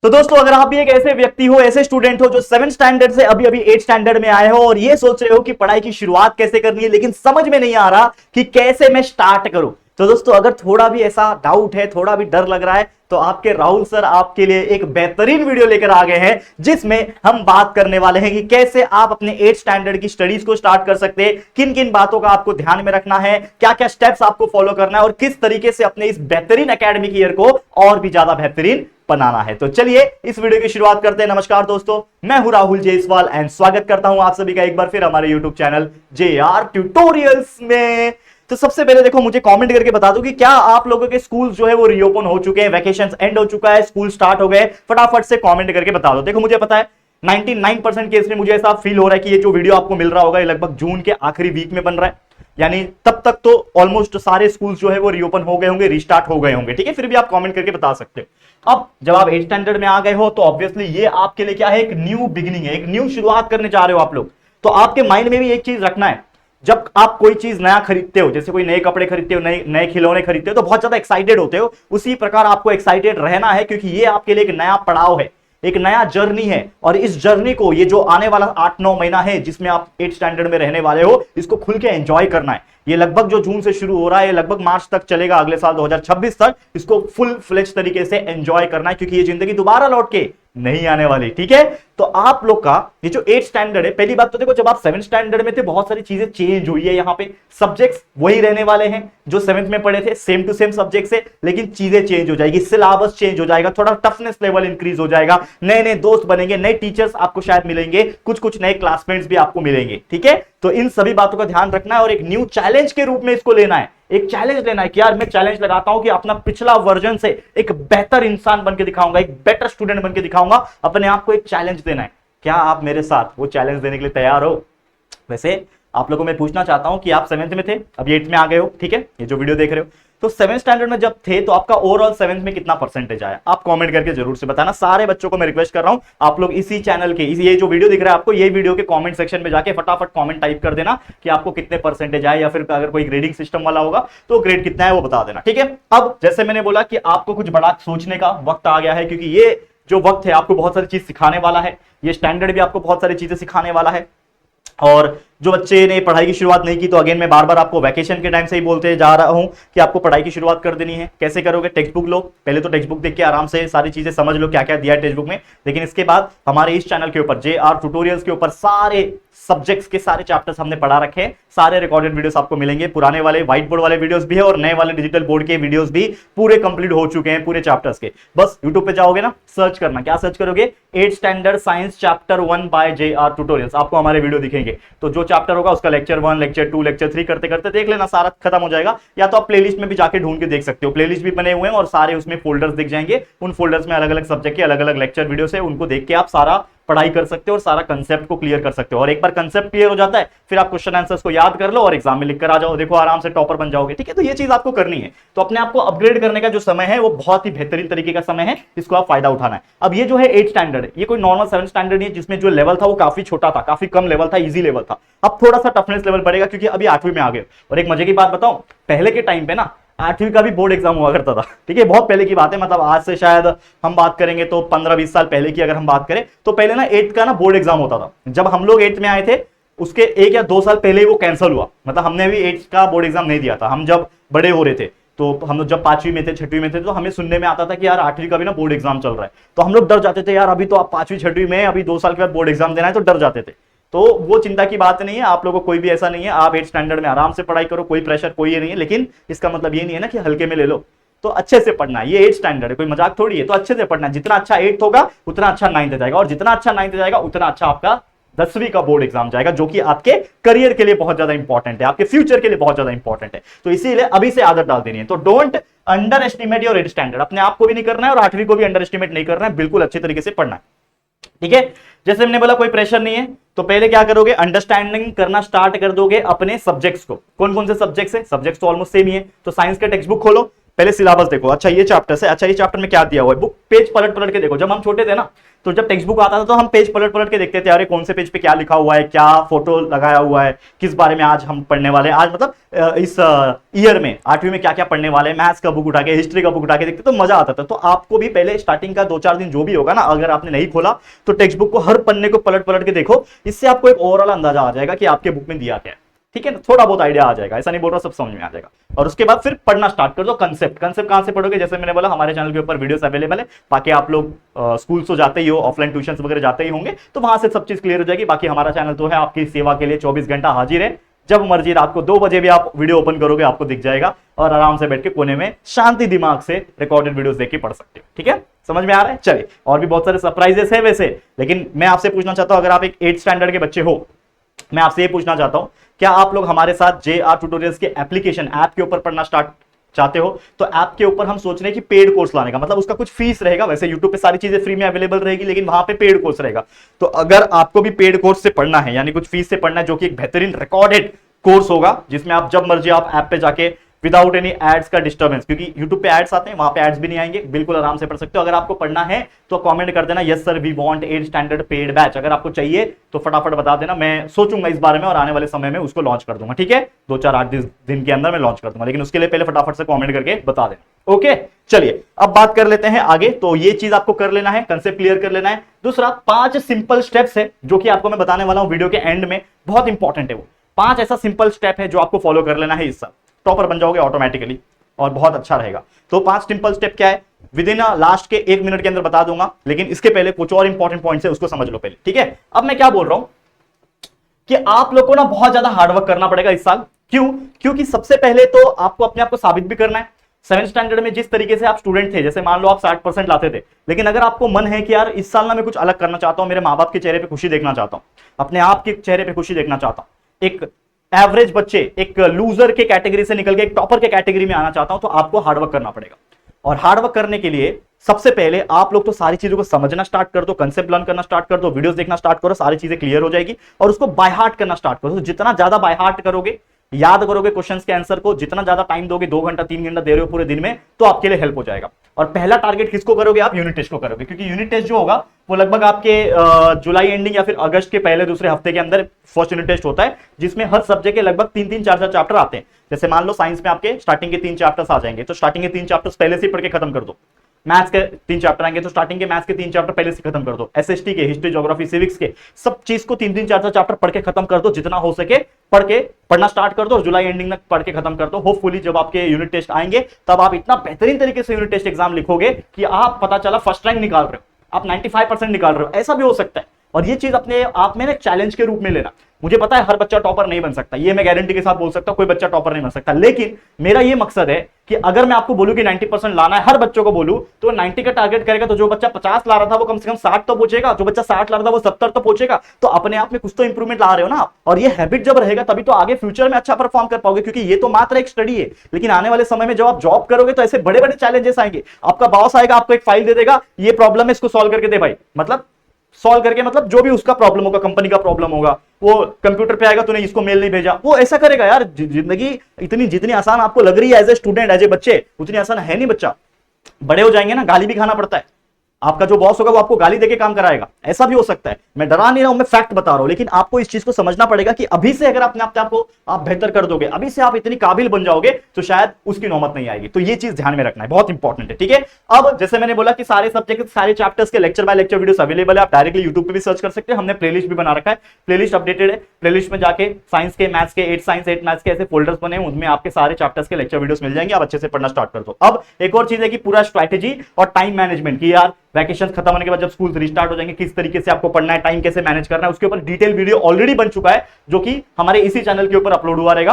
तो दोस्तों अगर आप भी एक ऐसे व्यक्ति हो, ऐसे स्टूडेंट हो जो 7th स्टैंडर्ड से अभी अभी 8th स्टैंडर्ड में आए हो और ये सोच रहे हो कि पढ़ाई की शुरुआत कैसे करनी है, लेकिन समझ में नहीं आ रहा कि कैसे मैं स्टार्ट करूं, तो दोस्तों अगर थोड़ा भी ऐसा डाउट है, थोड़ा भी डर लग रहा है, तो आपके राहुल सर आपके लिए एक बेहतरीन वीडियो लेकर आ गए हैं जिसमें हम बात करने वाले हैं कि कैसे आप अपने 8th स्टैंडर्ड की स्टडीज को स्टार्ट कर सकते हैं, किन किन बातों का आपको ध्यान में रखना है, क्या क्या स्टेप्स आपको फॉलो करना है और किस तरीके से अपने इस बेहतरीन एकेडमिक ईयर को और भी ज्यादा बेहतरीन बनाना है। तो चलिए इस वीडियो की शुरुआत करते हैं। नमस्कार दोस्तों, मैं हूं राहुल जायसवाल एंड स्वागत करता हूं आप सभी का एक बार फिर हमारे यूट्यूब चैनल JR ट्यूटोरियल्स में। तो सबसे पहले देखो, मुझे कमेंट करके बता दो कि क्या आप लोगों के स्कूल जो है वो रीओपन हो चुके हैं, वैकेशंस एंड हो चुका है, स्कूल स्टार्ट हो गए। फटाफट से कमेंट करके बता दो। देखो मुझे पता है 99% केस में मुझे ऐसा फील हो रहा है कि ये जो वीडियो आपको मिल रहा होगा ये लगभग जून के आखिरी वीक में बन रहा है, यानी तब तक तो ऑलमोस्ट सारे स्कूल जो है वो रीओपन हो गए होंगे, रीस्टार्ट हो गए होंगे। ठीक है, फिर भी आप कमेंट करके बता सकते हो। अब जब आप 8th स्टैंडर्ड में आ गए हो तो ऑब्वियसली ये आपके लिए क्या है, एक न्यू बिगिनिंग है, एक न्यू शुरुआत करने जा रहे हो आप लोग। तो आपके माइंड में भी एक चीज रखना है, जब आप कोई चीज नया खरीदते हो, जैसे कोई नए कपड़े खरीदते हो, नए खिलौने खरीदते हो, तो बहुत ज्यादा एक्साइटेड होते हो। उसी प्रकार आपको एक्साइटेड रहना है, क्योंकि ये आपके लिए एक नया पड़ाव है, एक नया जर्नी है। और इस जर्नी को, ये जो आने वाला 8-9 महीना है जिसमें आप 8th स्टैंडर्ड में रहने वाले हो, इसको खुल के एंजॉय करना है। ये लगभग जो जून से शुरू हो रहा है, ये लगभग मार्च तक चलेगा, अगले साल 2026 तक। इसको फुल फ्लेज तरीके से एंजॉय करना है, क्योंकि ये जिंदगी दोबारा लौट के नहीं आने वाली। ठीक है, तो आप लोग का ये जो 8th स्टैंडर्ड है, पहली बात तो देखो, जब आप 7th स्टैंडर्ड में थे बहुत सारी चीजें चेंज हुई है। यहाँ पे सब्जेक्ट्स वही रहने वाले हैं जो 7th में पढ़े थे, सेम टू सेम सब्जेक्ट्स है, लेकिन चीजें चेंज हो जाएगी, सिलेबस चेंज हो जाएगा, थोड़ा टफनेस लेवल इंक्रीज हो जाएगा, नए नए दोस्त बनेंगे, नए टीचर्स आपको शायद मिलेंगे, कुछ कुछ नए क्लासमेट्स भी आपको मिलेंगे। ठीक है, तो इन सभी बातों का ध्यान रखना है और एक न्यू चैलेंज के रूप में इसको लेना है। एक चैलेंज लेना है कि यार मैं चैलेंज लगाता हूं कि अपना पिछला वर्जन से एक बेहतर इंसान बनकर दिखाऊंगा, एक बेटर स्टूडेंट बनकर दिखाऊंगा। अपने आप को एक चैलेंज देना है। क्या आप मेरे साथ वो चैलेंज देने के लिए तैयार हो? वैसे आप लोगों को मैं पूछना चाहता हूं कि आप 7th में थे, अभी 8th में आ गए हो। ठीक है, ये जो वीडियो देख रहे हो, तो 7th स्टैंडर्ड में जब थे तो आपका ओवरऑल 7th में कितना परसेंटेज आया? आप कमेंट करके जरूर से बताना। सारे बच्चों को मैं रिक्वेस्ट कर रहा हूं, आप लोग इसी चैनल के, ये जो वीडियो दिख रहा है आपको, ये वीडियो के कमेंट सेक्शन में जाके फटाफट कमेंट टाइप कर देना कि आपको कितने परसेंटेज आए, या फिर अगर कोई ग्रेडिंग सिस्टम वाला होगा तो ग्रेड कितना है वो बता देना। ठीक है, अब जैसे मैंने बोला कि आपको कुछ बड़ा सोचने का वक्त आ गया है, क्योंकि ये जो वक्त है आपको बहुत सारी चीज सिखाने वाला है। ये स्टैंडर्ड भी आपको बहुत सारी चीजें सिखाने वाला है। और जो बच्चे ने पढ़ाई की शुरुआत नहीं की, तो अगेन मैं बार बार आपको वैकेशन के टाइम से ही बोलते जा रहा हूं कि आपको पढ़ाई की शुरुआत कर देनी है। कैसे करोगे? टेक्स्ट बुक लो, पहले तो टेक्स्ट बुक देख के आराम से सारी चीजें समझ लो क्या क्या दिया है टेक्स्ट बुक में। लेकिन इसके बाद हमारे इस चैनल के ऊपर, JR ट्यूटोरियल्स के ऊपर, सारे सब्जेक्ट्स के सारे चैप्टर्स हमने पढ़ा रखे हैं। सारे रिकॉर्डेड वीडियोस आपको मिलेंगे, पुराने वाले व्हाइट बोर्ड वाले वीडियोस भी है और नए वाले डिजिटल बोर्ड के वीडियोस भी पूरे कंप्लीट हो चुके हैं, पूरे चैप्टर्स के। बस यूट्यूब पे जाओगे ना, सर्च करना, क्या सर्च करोगे? 8th standard science chapter 1 by JR tutorials, आपको हमारे वीडियो दिखेंगे। तो जो चैप्टर होगा उसका लेक्चर 1, लेक्चर 2, लेक्चर 3 करते करते देख लेना, सारा खत्म हो जाएगा। या तो आप प्लेलिस्ट में भी जाके ढूंढ के देख सकते हो, प्लेलिस्ट भी बने हुए हैं और सारे उसमें फोल्डर्स दिख जाएंगे। उन फोल्डर्स में अलग अलग सब्जेक्ट के अलग अलग लेक्चर वीडियो है, उनको देख के आप सारा पढ़ाई कर सकते हो और सारा कंसेप्ट को क्लियर कर सकते हो। और एक बार कंसेप्ट क्लियर हो जाता है, फिर आप क्वेश्चन आंसर्स को याद कर लो और एग्जाम में लिख कर आ जाओ, देखो आराम से टॉपर बन जाओगे। ठीक है, तो ये चीज आपको करनी है। तो अपने आप को अपग्रेड करने का जो समय है वो बहुत ही बेहतरीन तरीके का समय है, इसको आप फायदा उठाना है। अब ये जो है 8th स्टैंडर्ड है, ये कोई नॉर्मल 7th स्टैंडर्ड नहीं है जिसमें जो लेवल था वो काफी छोटा था, काफी कम लेवल था, इजी लेवल था। अब थोड़ा सा टफनेस लेवल बढ़ेगा क्योंकि अभी 8वीं में आ गए। और एक मजे की बात बताऊं, पहले के टाइम पे ना 8वीं का भी बोर्ड एग्जाम हुआ करता था। ठीक है, बहुत पहले की बात है, मतलब आज से शायद हम बात करेंगे तो 15-20 साल पहले की अगर हम बात करें, तो पहले ना 8th का ना बोर्ड एग्जाम होता था। जब हम लोग 8th में आए थे उसके 1 या 2 साल पहले ही वो कैंसिल हुआ, मतलब हमने भी 8th का बोर्ड एग्जाम नहीं दिया था। हम जब बड़े हो रहे थे, तो हम लोग जब 5वीं में थे, 6वीं में थे, तो हमें सुनने में आता था कि यार 8वीं का भी ना बोर्ड एग्जाम चल रहा है। तो हम लोग डर जाते थे, यार अभी तो आप 5वीं 6वीं में, अभी 2 साल के बाद बोर्ड एग्जाम देना है, तो डर जाते थे। तो वो चिंता की बात नहीं है, आप लोगों को कोई भी ऐसा नहीं है। आप 8th स्टैंडर्ड में आराम से पढ़ाई करो, कोई प्रेशर कोई ये नहीं है। लेकिन इसका मतलब ये नहीं है ना कि हल्के में ले लो, तो अच्छे से पढ़ना है। ये 8th स्टैंडर्ड है, कोई मजाक थोड़ी है। तो अच्छे से पढ़ना है, जितना अच्छा 8th होगा उतना अच्छा 9th जाएगा, और जितना अच्छा 9th जाएगा उतना अच्छा आपका 10वीं का बोर्ड एग्जाम जाएगा, जो कि आपके करियर के लिए बहुत ज्यादा इंपॉर्टेंट है, आपके फ्यूचर के लिए बहुत ज्यादा इंपॉर्टेंट है। तो इसीलिए अभी से आदत डाल देनी है। तो don't under estimate your 8th standard, अपने आप को भी नहीं करना है और 8वीं को भी अंडर एस्टिमेट नहीं करना है, बिल्कुल अच्छे तरीके से पढ़ना है। ठीक है, जैसे हमने बोला कोई प्रेशर नहीं है, तो पहले क्या करोगे? अंडरस्टैंडिंग करना स्टार्ट कर दोगे अपने सब्जेक्ट्स को। कौन कौन से सब्जेक्ट्स है? सब्जेक्ट्स तो ऑलमोस्ट सेम ही है। तो साइंस का टेक्स्ट बुक खोलो, पहले सिलेबस देखो, अच्छा ये चैप्टर है, अच्छा ये चैप्टर में क्या दिया हुआ है, बुक पेज पलट पलट के देखो। जब हम छोटे थे ना, तो जब टेक्स्ट बुक आता था तो हम पेज पलट पलट के देखते थे, अरे कौन से पेज पे क्या लिखा हुआ है, क्या फोटो लगाया हुआ है, किस बारे में आज हम पढ़ने वाले हैं, आज मतलब इस ईयर में 8वीं में क्या क्या पढ़ने वाले हैं, मैथ्स का बुक उठा के, हिस्ट्री का बुक उठा के देखते तो मजा आता था। तो आपको भी पहले स्टार्टिंग का 2-4 दिन जो भी होगा ना, अगर आपने नहीं खोला तो टेक्स्ट बुक को हर पन्ने को पलट पलट के देखो, इससे आपको एक ओवरऑल अंदाजा आ जाएगा कि आपके बुक में दिया क्या है, ठीक है ना, थोड़ा बहुत आइडिया आ जाएगा, ऐसा नहीं बोल रहा सब समझ में आ जाएगा। और उसके बाद फिर पढ़ना स्टार्ट कर दो। कंसेप्ट कहां से पढ़ोगे, जैसे मैंने बोला हमारे चैनल के ऊपर वीडियोस अवेलेबल है, बाकी आप लोग स्कूल तो जाते ही हो, ऑफलाइन ट्यूशन वगैरह जाते ही होंगे, तो वहां से सब चीज क्लियर हो जाएगी। बाकी हमारा चैनल तो है आपकी सेवा के लिए, 24 घंटा हाजिर है, जब मर्जी रात को 2 बजे भी आप वीडियो ओपन करोगे आपको दिख जाएगा, और आराम से बैठ के कोने में शांति दिमाग से रिकॉर्डेड वीडियोस देख के पढ़ सकते हो, ठीक है, समझ में आ रहा है। चलिए, और भी बहुत सारे सरप्राइजेस है वैसे, लेकिन मैं आपसे पूछना चाहता हूं, अगर आप एक 8th स्टैंडर्ड के बच्चे हो, मैं आपसे ये पूछना चाहता हूं, क्या आप लोग हमारे साथ JR ट्यूटोरियल्स के एप्लीकेशन ऐप के ऊपर पढ़ना स्टार्ट चाहते हो? तो ऐप के ऊपर हम सोच रहे हैं कि पेड कोर्स लाने का, मतलब उसका कुछ फीस रहेगा, वैसे यूट्यूब पे सारी चीजें फ्री में अवेलेबल रहेगी, लेकिन वहां पे पेड कोर्स रहेगा। तो अगर आपको भी पेड कोर्स से पढ़ना है, यानी कुछ फीस से पढ़ना है, जो कि एक बेहतरीन रिकॉर्डेड कोर्स होगा, जिसमें आप जब मर्जी आप ऐप पे जाके विदाउट एनी एड्स का डिस्टर्बेंस, क्योंकि YouTube पे एड्स आते हैं, वहां पे एड्स भी नहीं आएंगे, बिल्कुल आराम से पढ़ सकते हो। अगर आपको पढ़ना है तो कमेंट कर देना, yes sir we want 8th standard paid batch. अगर आपको चाहिए तो फटाफट बता देना, मैं सोचूंगा इस बारे में और आने वाले समय में उसको लॉन्च कर दूंगा, ठीक है, 2-4-8 दिन के अंदर मैं लॉन्च कर दूंगा, लेकिन उसके लिए पहले फटाफट से कमेंट करके बता देना। ओके, चलिए अब बात कर लेते हैं आगे। तो ये चीज आपको कर लेना है, कंसेप्ट क्लियर कर लेना है। दूसरा 5 सिंपल स्टेप्स है जो कि आपको मैं बताने वाला हूं वीडियो के एंड में, बहुत इंपॉर्टेंट है वो 5 ऐसा सिंपल स्टेप है जो आपको फॉलो कर लेना है, इससे टॉपर बन जाओगे ऑटोमेटिकली और बहुत अच्छा रहेगा। तो 5 सिंपल स्टेप क्या है, विद इन लास्ट के 1 मिनट के अंदर बता दूंगा, लेकिन इसके पहले कुछ और इंपॉर्टेंट पॉइंट्स है, उसको समझ लो पहले, ठीक है। अब मैं क्या बोल रहा हूं कि आप लोग को ना बहुत ज्यादा हार्डवर्क करना पड़ेगा इस साल। क्यों? क्योंकि सबसे पहले तो आपको अपने आप को साबित भी करना है। 7th स्टैंडर्ड में जिस तरीके से आप स्टूडेंट थे, जैसे मान लो आप 60% लाते थे, लेकिन अगर आपको मन है कि यार इस साल ना मैं कुछ अलग करना चाहता हूं, मेरे माँ बाप के चेहरे पे खुशी देखना चाहता हूं, अपने आप के चेहरे पे खुशी देखना चाहता हूं, एक एवरेज बच्चे, एक लूजर के कैटेगरी से निकल के एक टॉपर के कैटेगरी में आना चाहता हूं, तो आपको हार्डवर्क करना पड़ेगा। और हार्डवर्क करने के लिए सबसे पहले आप लोग तो सारी चीजों को समझना स्टार्ट कर दो, कंसेप्ट लर्न करना स्टार्ट कर दो, वीडियोस देखना स्टार्ट करो, सारी चीजें क्लियर हो जाएगी, और उसको बाय हार्ट करना स्टार्ट करो। तो जितना ज्यादा बाय हार्ट करोगे, याद करोगे क्वेश्चंस के आंसर को, जितना ज्यादा टाइम दोगे, 2 घंटा 3 घंटा दे रहे हो पूरे दिन में, तो आपके लिए हेल्प हो जाएगा। और पहला टारगेट किसको करोगे आप? यूनिट टेस्ट को करोगे, क्योंकि यूनिट टेस्ट जो होगा वो लगभग आपके जुलाई एंडिंग या फिर अगस्त के पहले दूसरे हफ्ते के अंदर फर्स्ट यूनिट टेस्ट होता है, जिसमें हर सब्जेक्ट के लगभग 3-3 4-4 चैप्टर आते हैं। जैसे मान लो साइंस में आपके स्टार्टिंग के 3 चैप्टर्स आ जाएंगे, तो स्टार्टिंग के 3 चैप्टर्स पहले से पढ़ के खत्म कर दो। मैथ्स के 3 चैप्टर आएंगे, तो स्टार्टिंग के मैथ्स के 3 चैप्टर पहले से खत्म कर दो। एसएसटी के, हिस्ट्री, ज्योग्राफी, सिविक्स के, सब चीज को 3-3 4-4 चैप्टर पढ़ के खत्म कर दो, जितना हो सके पढ़ना स्टार्ट कर दो, और जुलाई एंडिंग तक पढ़ के खत्म कर दो। होपफुली जब आपके यूनिट टेस्ट आएंगे, तब आप इतना बेहतरीन तरीके से यूनिट टेस्ट एग्जाम लिखोगे कि आप पता चला फर्स्ट रैंक निकाल रहे हो, आप 95% निकाल रहे हो, ऐसा भी हो सकता है। और ये चीज अपने आप में ना चैलेंज के रूप में लेना। मुझे पता है हर बच्चा टॉपर नहीं बन सकता, ये मैं गारंटी के साथ बोल सकता हूं, कोई बच्चा टॉपर नहीं बन सकता, लेकिन मेरा ये मकसद है कि अगर मैं आपको बोलूं कि 90% लाना है, हर बच्चों को बोलूं, तो 90 का टारगेट करेगा, तो जो बच्चा 50 ला रहा था वो कम से कम 60 तो पहुंचेगा, जो बच्चा 60 ला रहा था वो 70 तो पहुंचेगा। तो अपने आप में कुछ तो इंप्रूवमेंट ला रहे हो ना आप, और ये हैबिट जब रहेगा तभी तो आगे फ्यूचर में अच्छा परफॉर्म कर पाओगे, क्योंकि ये तो मात्र एक स्टडी है, लेकिन आने वाले समय में जब आप जॉब करोगे तो ऐसे बड़े बड़े चैलेंजेस आएंगे। आपका बॉस आएगा, आपको एक फाइल दे देगा, ये प्रॉब्लम है, इसको सॉल्व करके दे भाई, मतलब सॉल्व करके, मतलब जो भी उसका प्रॉब्लम होगा, कंपनी का प्रॉब्लम होगा, वो कंप्यूटर पे आएगा, तूने इसको मेल नहीं भेजा, वो ऐसा करेगा। यार जिंदगी इतनी जितनी आसान आपको लग रही है as a student, as a बच्चे, उतनी आसान है नहीं बच्चा। बड़े हो जाएंगे ना, गाली भी खाना पड़ता है, आपका जो बॉस होगा वो आपको गाली देके काम कराएगा, ऐसा भी हो सकता है। मैं डरा नहीं रहा हूं, मैं फैक्ट बता रहा हूं, लेकिन आपको इस चीज को समझना पड़ेगा कि अभी से अगर अपने आप को आप बेहतर कर दोगे, अभी से आप इतनी काबिल बन जाओगे, तो शायद उसकी नौबत नहीं आएगी। तो ये चीज ध्यान में रखना है, बहुत इंपॉर्टेंट है, ठीक है। अब जैसे मैंने बोला कि सारे सब्जेक्ट, सारे चैप्टर्स के lecture by lecture videos available है, आप डायरेक्टली यूट्यूब पे भी सर्च कर सकते हैं। हमने प्लेलिस्ट भी बना रखा है, प्लेलिस्ट अपडेटेड है, प्लेलिस्ट में जाके साइंस के, मैथ्स के, 8 साइंस 8 मैथ्स के ऐसे फोल्डर्स बने हैं, उनमें आपके सारे चैप्टर्स के लेक्चर वीडियोस मिल जाएंगे, आप अच्छे से पढ़ना स्टार्ट कर दो। अब एक और चीज है कि पूरा स्ट्रैटेजी और टाइम मैनेजमेंट की, यार वैकेशन खत्म होने के बाद जब स्कूल रिस्टार्ट हो जाएंगे, किस तरीके से आपको पढ़ना है, टाइम कैसे मैनेज करना है, उसके ऊपर डिटेल वीडियो ऑलरेडी बन चुका है, जो कि हमारे इसी चैनल के ऊपर अपलोड हुआ रहेगा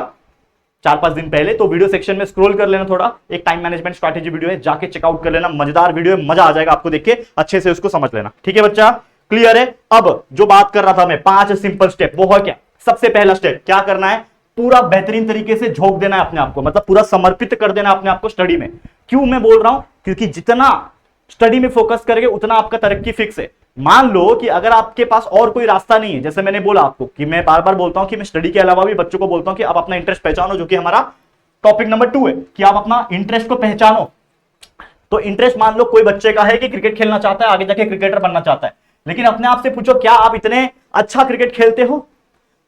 4-5 दिन पहले। तो वीडियो सेक्शन में स्क्रॉल कर लेना, थोड़ा एक टाइम मैनेजमेंट स्ट्रैटेजी वीडियो है, जाके चेकआउट कर लेना, मजेदार वीडियो है, मजा आ जाएगा आपको देख के, अच्छे से उसको समझ लेना, ठीक है बच्चा, क्लियर है। अब जो बात कर रहा था मैं, 5 सिंपल स्टेप, वो है क्या? सबसे पहला स्टेप क्या करना है? पूरा बेहतरीन तरीके से झोंक देना है अपने आप को, मतलब पूरा समर्पित कर देना अपने आप को स्टडी में। क्यों मैं बोल रहा हूं? क्योंकि जितना स्टडी में फोकस करेंगे उतना आपका तरक्की फिक्स है। मान लो कि अगर आपके पास और कोई रास्ता नहीं है, जैसे मैंने बोला आपको कि मैं बार बार बोलता हूं कि मैं स्टडी के अलावा भी बच्चों को बोलता हूं कि आप अपना इंटरेस्ट पहचानो, जो कि हमारा टॉपिक नंबर 2 है कि आप अपना इंटरेस्ट को पहचानो। तो इंटरेस्ट मान लो कोई बच्चे का है कि क्रिकेट खेलना चाहता है, आगे जाके क्रिकेटर बनना चाहता है, लेकिन अपने आप से पूछो क्या आप इतने अच्छा क्रिकेट खेलते हो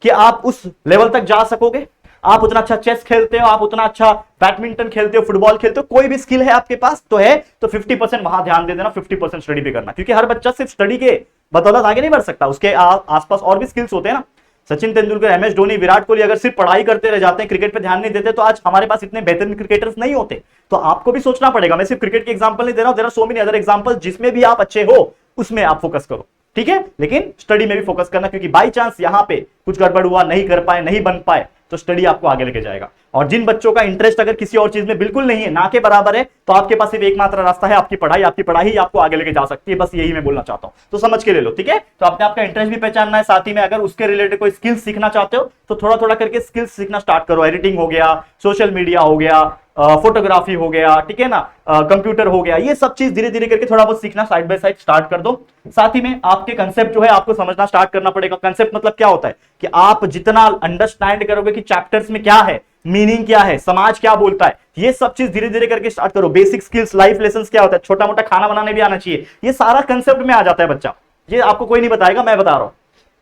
कि आप उस लेवल तक जा सकोगे? आप उतना अच्छा चेस खेलते हो, आप उतना अच्छा बैडमिंटन खेलते हो, फुटबॉल खेलते हो, कोई भी स्किल है आपके पास तो है, तो 50% वहां ध्यान दे देना, 50% स्टडी भी करना, क्योंकि हर बच्चा सिर्फ स्टडी के बदौलत आगे नहीं बढ़ सकता, उसके आसपास और भी स्किल्स होते हैं ना। सचिन तेंदुलकर, एमएस धोनी, विराट कोहली अगर सिर्फ पढ़ाई करते रह जाते हैं, क्रिकेट पे ध्यान नहीं देते, तो आज हमारे पास इतने बेहतरीन क्रिकेटर्स नहीं होते। तो आपको भी सोचना पड़ेगा। मैं सिर्फ क्रिकेट के एग्जांपल नहीं दे रहा हूं, there are so many other examples, जिसमें भी आप अच्छे हो उसमें आप फोकस करो, ठीक है, लेकिन स्टडी में भी फोकस करना, क्योंकि बाई चांस यहां पे कुछ गड़बड़ हुआ, नहीं कर पाए, नहीं बन पाए, तो स्टडी आपको आगे लेके जाएगा। और जिन बच्चों का इंटरेस्ट अगर किसी और चीज में बिल्कुल नहीं है, ना के बराबर है, तो आपके पास सिर्फ एकमात्र रास्ता है आपकी पढ़ाई। आपकी पढ़ाई ही आपको आगे लेके जा सकती है, बस यही मैं बोलना चाहता हूं, तो समझ के ले लो, ठीक है। तो अपने आपका इंटरेस्ट भी पहचानना है, साथ ही में अगर उसके रिलेटेड कोई स्किल्स सीखना चाहते हो तो थोड़ा थोड़ा करके स्किल्स सीखना स्टार्ट करो। एडिटिंग हो गया, सोशल मीडिया हो गया, फोटोग्राफी हो गया, ठीक है ना, कंप्यूटर हो गया, ये सब चीज धीरे धीरे करके थोड़ा बहुत सीखना साइड बाय साइड स्टार्ट कर दो। साथ ही में आपके कंसेप्ट जो है आपको समझना स्टार्ट करना पड़ेगा। कंसेप्ट मतलब क्या होता है कि आप जितना अंडरस्टैंड करोगे कि चैप्टर्स में क्या है, मीनिंग क्या है, समाज क्या बोलता है, ये सब चीज धीरे धीरे करके स्टार्ट करो। बेसिक स्किल्स, लाइफ लेसन्स क्या होता है, छोटा मोटा खाना बनाने भी आना चाहिए, ये सारा कंसेप्ट में आ जाता है बच्चा। ये आपको कोई नहीं बताएगा, मैं बता रहा हूं,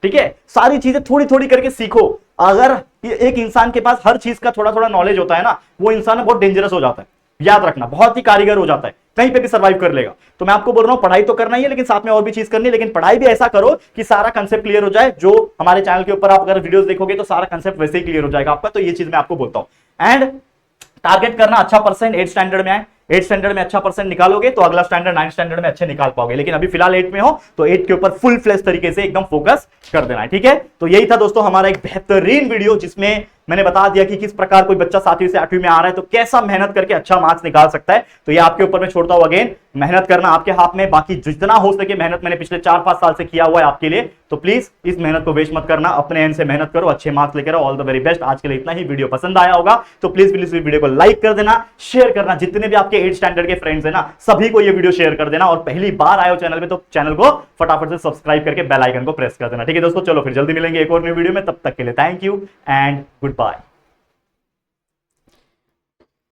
ठीक है। सारी चीजें थोड़ी थोड़ी करके सीखो। अगर एक इंसान के पास हर चीज का थोड़ा थोड़ा नॉलेज होता है ना, वो इंसान बहुत डेंजरस हो जाता है, याद रखना, बहुत ही कारीगर हो जाता है, कहीं पे भी सर्वाइव कर लेगा। तो मैं आपको बोल रहा हूं पढ़ाई तो करना ही है, लेकिन साथ में और भी चीज करनी है, लेकिन पढ़ाई भी ऐसा करो कि सारा कंसेप्ट क्लियर हो जाए। जो हमारे चैनल के ऊपर आप अगर वीडियोस देखोगे तो सारा कंसेप्ट वैसे ही क्लियर हो जाएगा आपका। तो ये चीज मैं आपको बोलता हूं। एंड टारगेट करना अच्छा परसेंट 8 स्टैंडर्ड में आए। 8 स्टैंडर्ड में अच्छा परसेंट निकालोगे तो अगला स्टैंडर्ड 9 स्टैंडर्ड में अच्छे निकाल पाओगे, लेकिन अभी फिलहाल 8 में हो तो 8 के ऊपर फुल फ्लेश तरीके से एकदम फोकस कर देना है, ठीक है। तो यही था दोस्तों हमारा एक बेहतरीन वीडियो, जिसमें मैंने बता दिया कि किस प्रकार कोई बच्चा 7वीं से 8वीं में आ रहा है तो कैसा मेहनत करके अच्छा मार्क्स निकाल सकता है। तो ये आपके ऊपर मैं छोड़ता हूं, अगेन मेहनत करना आपके हाथ में, बाकी जितना हो सके मेहनत मैंने पिछले 4-5 साल से किया हुआ है आपके लिए, तो प्लीज इस मेहनत को वेस्ट मत करना, अपने एंड से मेहनत करो, अच्छे मार्क्स लेकर आओ। All the very best. आज के लिए इतना ही। वीडियो पसंद आया होगा तो प्लीज प्लीज वीडियो को लाइक कर देना, शेयर करना, जितने भी आपके 8 स्टैंडर्ड के फ्रेंड्स है ना सभी को ये वीडियो शेयर कर देना, और पहली बार आए हो चैनल में तो चैनल को फटाफट से सब्सक्राइब करके बेल आइकन को प्रेस कर देना, ठीक है दोस्तों। चलो फिर जल्दी मिलेंगे एक और न्यू वीडियो में, तब तक के लिए thank you and good bye.